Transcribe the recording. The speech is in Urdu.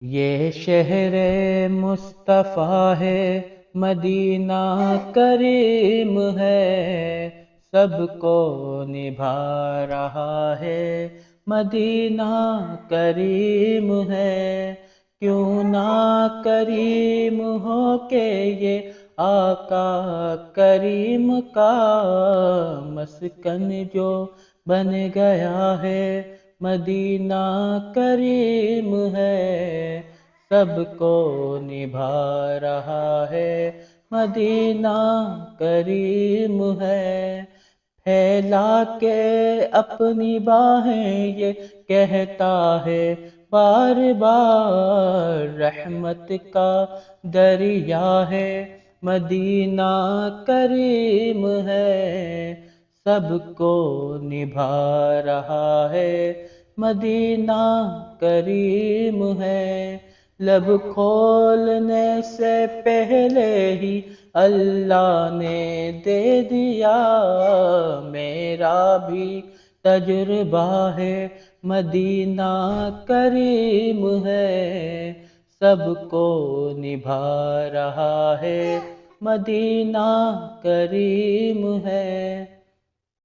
یہ شہر مصطفیٰ ہے، مدینہ کریم ہے، سب کو نبھا رہا ہے، مدینہ کریم ہے۔ کیوں نہ کریم ہو کہ یہ آقا کریم کا مسکن جو بن گیا ہے، مدینہ کریم ہے، سب کو نبھا رہا ہے، مدینہ کریم ہے۔ پھیلا کے اپنی باہیں یہ کہتا ہے بار بار، رحمت کا دریا ہے، مدینہ کریم ہے، سب کو نبھا رہا ہے، مدینہ کریم ہے۔ لب کھولنے سے پہلے ہی اللہ نے دے دیا، میرا بھی تجربہ ہے، مدینہ کریم ہے، سب کو نبھا رہا ہے، مدینہ کریم ہے۔